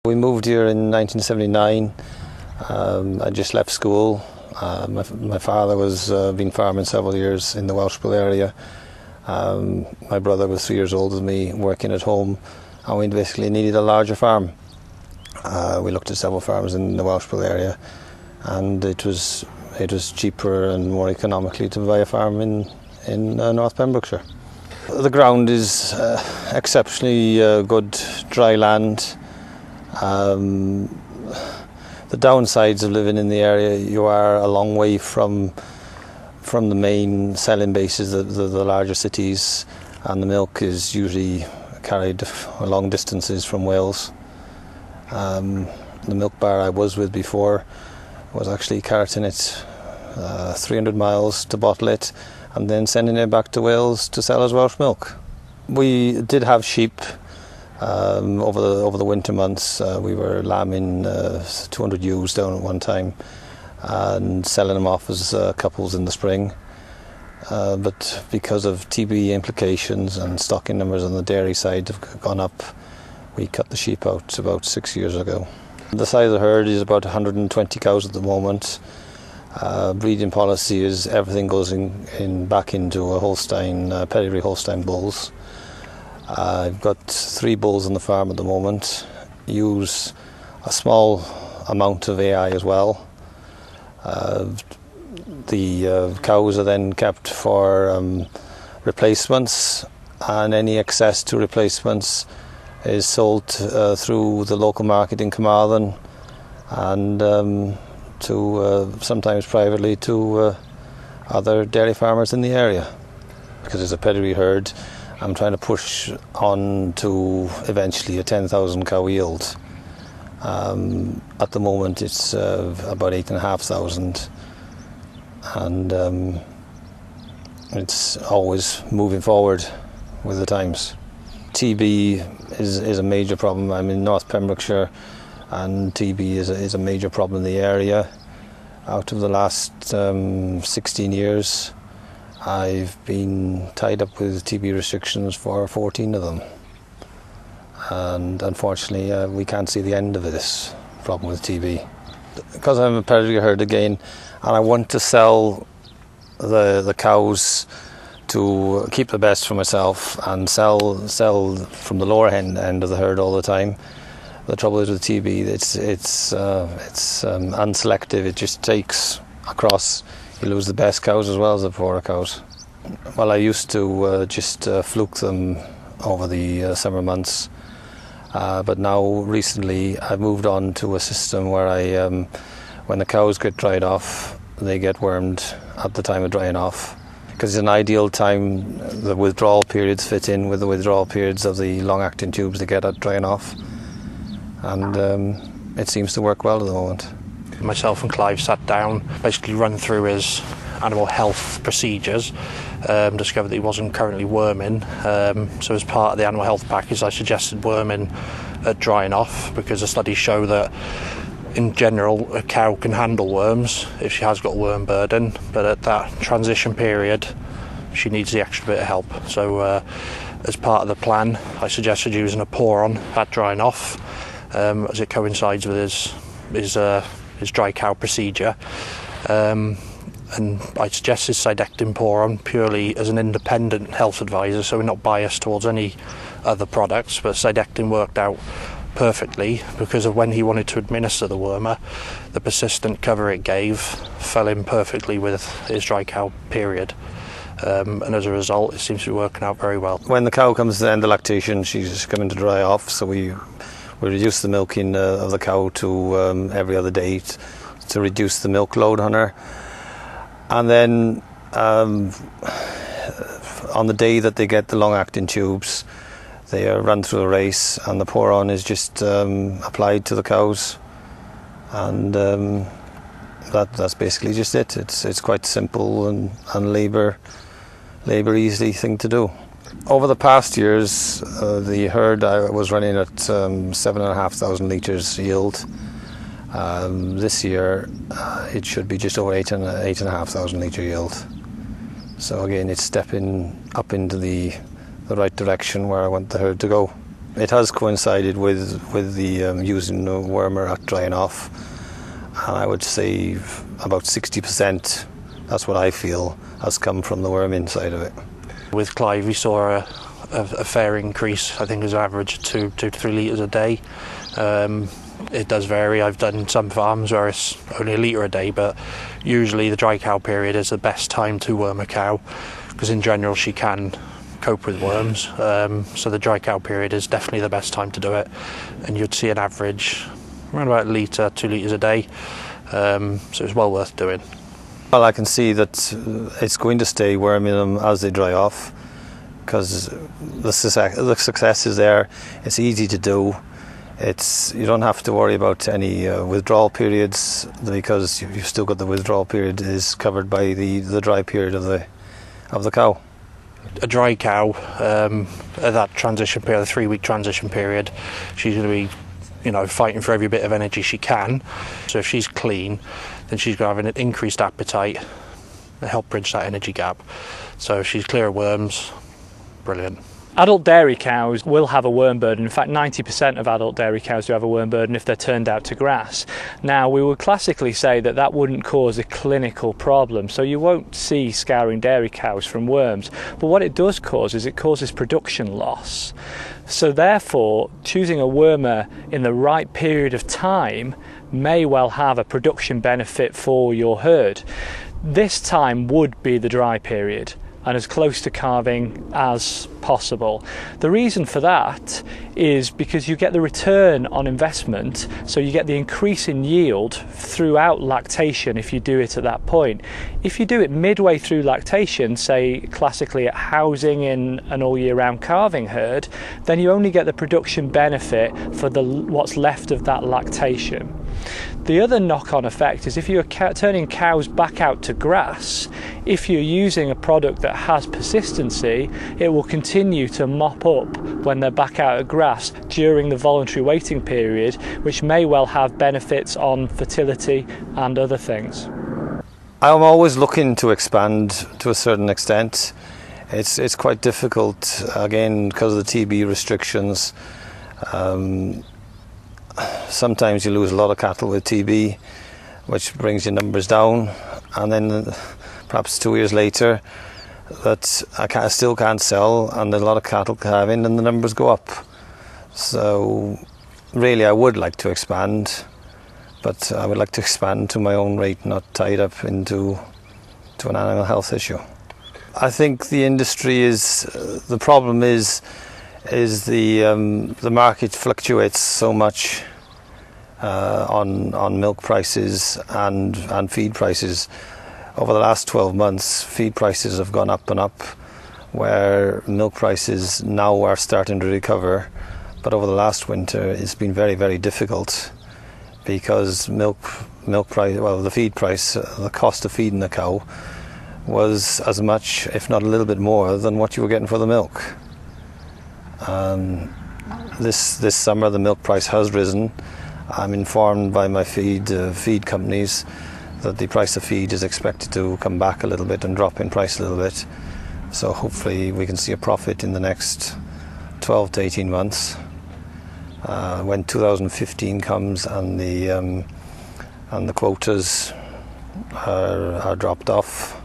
We moved here in 1979. I just left school. My father was been farming several years in the Welshpool area. My brother was 3 years older than me, working at home, and we basically needed a larger farm. We looked at several farms in the Welshpool area, and it was cheaper and more economically to buy a farm in North Pembrokeshire. The ground is exceptionally good, dry land. The downsides of living in the area, you are a long way from the main selling bases, the larger cities, and the milk is usually carried long distances from Wales. The milk bar I was with before was actually carting it 300 miles to bottle it and then sending it back to Wales to sell as Welsh milk. We did have sheep. Over the winter months, we were lambing 200 ewes down at one time and selling them off as couples in the spring. But because of TB implications and stocking numbers on the dairy side have gone up, we cut the sheep out about 6 years ago. The size of the herd is about 120 cows at the moment. Breeding policy is everything goes back into a Holstein, pedigree Holstein bulls. I've got 3 bulls on the farm at the moment. Use a small amount of AI as well. The cows are then kept for replacements, and any excess to replacements is sold through the local market in Carmarthen and to sometimes privately to other dairy farmers in the area. Because it's a pedigree herd, I'm trying to push on to eventually a 10,000 cow yield. At the moment it's about 8,500, and it's always moving forward with the times. TB is a major problem. I'm in North Pembrokeshire, and TB is a major problem in the area. Out of the last 16 years, I've been tied up with TB restrictions for 14 of them, and unfortunately we can't see the end of this problem with TB. Because I'm a pedigree herd again, and I want to sell the cows to keep the best for myself and sell from the lower end of the herd all the time. The trouble is with TB, it's unselective. It just takes across. You lose the best cows as well as the poorer cows. Well, I used to just fluke them over the summer months, but now recently I've moved on to a system where when the cows get dried off, they get wormed at the time of drying off, because it's an ideal time. The withdrawal periods fit in with the withdrawal periods of the long-acting tubes they get at drying off, and it seems to work well at the moment. Myself and Clive sat down, basically run through his animal health procedures, discovered that he wasn't currently worming, so as part of the animal health package I suggested worming at drying off, because the studies show that in general a cow can handle worms if she has got a worm burden, but at that transition period she needs the extra bit of help. So as part of the plan I suggested using a pour on at drying off, as it coincides with his dry cow procedure, and I suggested Cydectin Pour On purely as an independent health advisor, so we're not biased towards any other products, but Cydectin worked out perfectly because of when he wanted to administer the wormer, the persistent cover it gave fell in perfectly with his dry cow period, and as a result it seems to be working out very well. When the cow comes to the end of lactation, she's coming to dry off, so we reduce the milking of the cow to every other day to reduce the milk load on her. And then on the day that they get the long-acting tubes, they are run through a race, and the pour-on is just applied to the cows, and that's basically just it. It's quite simple and labour easy thing to do. Over the past years, the herd I was running at 7,500 litres yield. This year it should be just over 8,500 litre yield. So again, it's stepping up into the right direction where I want the herd to go. It has coincided with the using the wormer at drying off, and I would say about 60%, that's what I feel, has come from the worming side of it. With Clive, we saw a fair increase. I think it was average 2 to 3 litres a day. It does vary. I've done some farms where it's only 1 litre a day, but usually the dry cow period is the best time to worm a cow, because in general she can cope with worms. So the dry cow period is definitely the best time to do it, and you'd see an average around about 1 litre, 2 litres a day. So it's well worth doing. Well, I can see that it's going to stay worming them as they dry off, because the success is there. It's easy to do. You don't have to worry about any withdrawal periods, because you've still got the withdrawal period is covered by the dry period of the cow. A dry cow, at that transition period, the 3-week transition period, she's going to be, fighting for every bit of energy she can. So if she's clean, then she's going to have an increased appetite to help bridge that energy gap. So if she's clear of worms, brilliant. Adult dairy cows will have a worm burden. In fact, 90% of adult dairy cows do have a worm burden if they're turned out to grass. Now, we would classically say that wouldn't cause a clinical problem, so you won't see scouring dairy cows from worms. But what it does cause is it causes production loss. So therefore, choosing a wormer in the right period of time may well have a production benefit for your herd. This time would be the dry period, and as close to calving as possible. The reason for that is because you get the return on investment, so you get the increase in yield throughout lactation if you do it at that point. If you do it midway through lactation, say classically at housing in an all year round calving herd, then you only get the production benefit for what's left of that lactation. The other knock-on effect is if you're turning cows back out to grass, if you're using a product that has persistency, it will continue to mop up when they're back out of grass during the voluntary waiting period, which may well have benefits on fertility and other things. I'm always looking to expand to a certain extent. It's quite difficult, again, because of the TB restrictions. Sometimes you lose a lot of cattle with TB, which brings your numbers down, and then perhaps 2 years later that I still can't sell, and a lot of cattle calving, and the numbers go up. So really I would like to expand, but I would like to expand to my own rate, not tied up into an animal health issue. I think the industry the problem is the market fluctuates so much on milk prices and feed prices. Over the last 12 months, feed prices have gone up and up, where milk prices now are starting to recover. But over the last winter, it's been very, very difficult, because milk price, the feed price, the cost of feeding a cow was as much, if not a little bit more, than what you were getting for the milk. This summer the milk price has risen. I'm informed by my feed companies that the price of feed is expected to come back a little bit and drop in price a little bit. So hopefully we can see a profit in the next 12 to 18 months. When 2015 comes and the quotas are dropped off,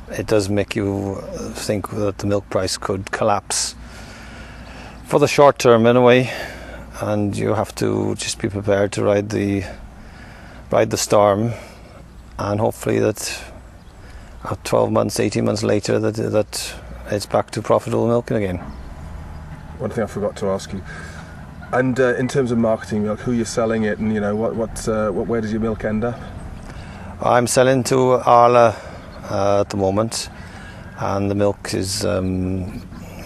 it does make you think that the milk price could collapse for the short term anyway, and you have to just be prepared to ride the storm, and hopefully that 12 months, 18 months later that it's back to profitable milking again. One thing I forgot to ask you, and in terms of marketing milk, who you're selling it, and where does your milk end up? I'm selling to Arla at the moment, and the milk is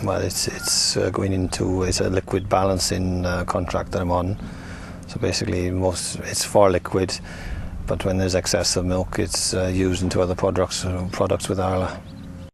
it's going into a liquid balancing contract that I'm on. So basically it's for liquid, but when there's excess of milk, it's used into other products with Arla.